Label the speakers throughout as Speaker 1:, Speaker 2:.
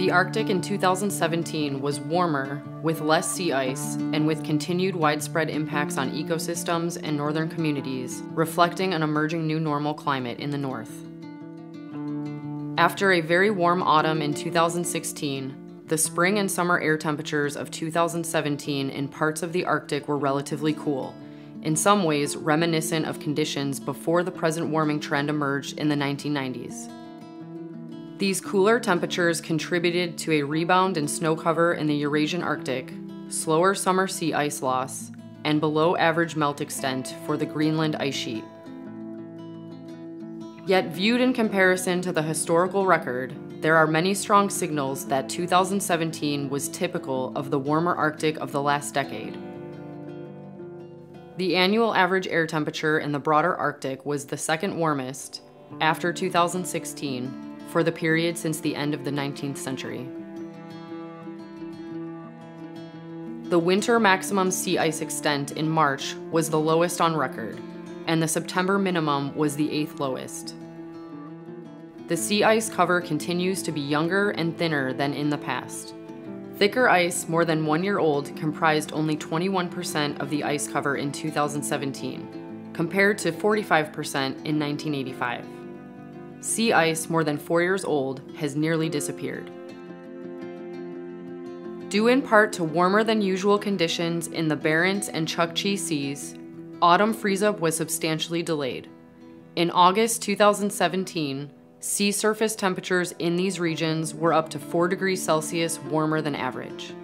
Speaker 1: The Arctic in 2017 was warmer, with less sea ice, and with continued widespread impacts on ecosystems and northern communities, reflecting an emerging new normal climate in the north. After a very warm autumn in 2016, the spring and summer air temperatures of 2017 in parts of the Arctic were relatively cool, in some ways reminiscent of conditions before the present warming trend emerged in the 1990s. These cooler temperatures contributed to a rebound in snow cover in the Eurasian Arctic, slower summer sea ice loss, and below average melt extent for the Greenland ice sheet. Yet viewed in comparison to the historical record, there are many strong signals that 2017 was typical of the warmer Arctic of the last decade. The annual average air temperature in the broader Arctic was the second warmest, after 2016, for the period since the end of the 19th century. The winter maximum sea ice extent in March was the lowest on record, and the September minimum was the 8th lowest. The sea ice cover continues to be younger and thinner than in the past. Thicker ice more than 1 year old comprised only 21% of the ice cover in 2017, compared to 45% in 1985. Sea ice more than 4 years old has nearly disappeared. Due in part to warmer than usual conditions in the Barents and Chukchi seas, autumn freeze-up was substantially delayed. In August 2017, sea surface temperatures in these regions were up to 4 degrees Celsius warmer than average.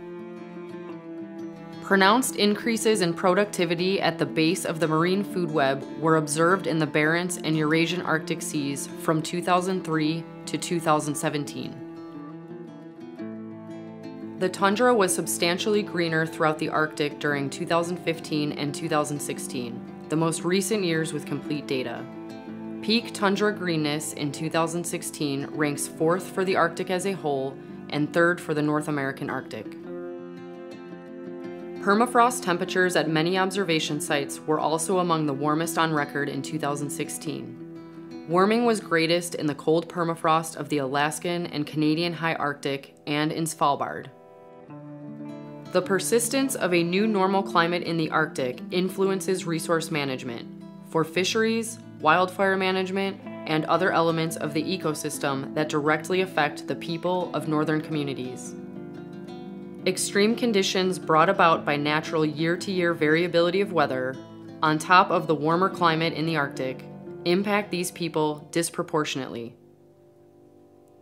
Speaker 1: Pronounced increases in productivity at the base of the marine food web were observed in the Barents and Eurasian Arctic seas from 2003 to 2017. The tundra was substantially greener throughout the Arctic during 2015 and 2016, the most recent years with complete data. Peak tundra greenness in 2016 ranks 4th for the Arctic as a whole and 3rd for the North American Arctic. Permafrost temperatures at many observation sites were also among the warmest on record in 2016. Warming was greatest in the cold permafrost of the Alaskan and Canadian High Arctic and in Svalbard. The persistence of a new normal climate in the Arctic influences resource management for fisheries, wildfire management, and other elements of the ecosystem that directly affect the people of northern communities. Extreme conditions brought about by natural year-to-year variability of weather, on top of the warmer climate in the Arctic, impact these people disproportionately.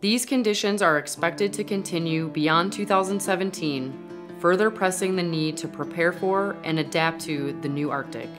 Speaker 1: These conditions are expected to continue beyond 2017, further pressing the need to prepare for and adapt to the new Arctic.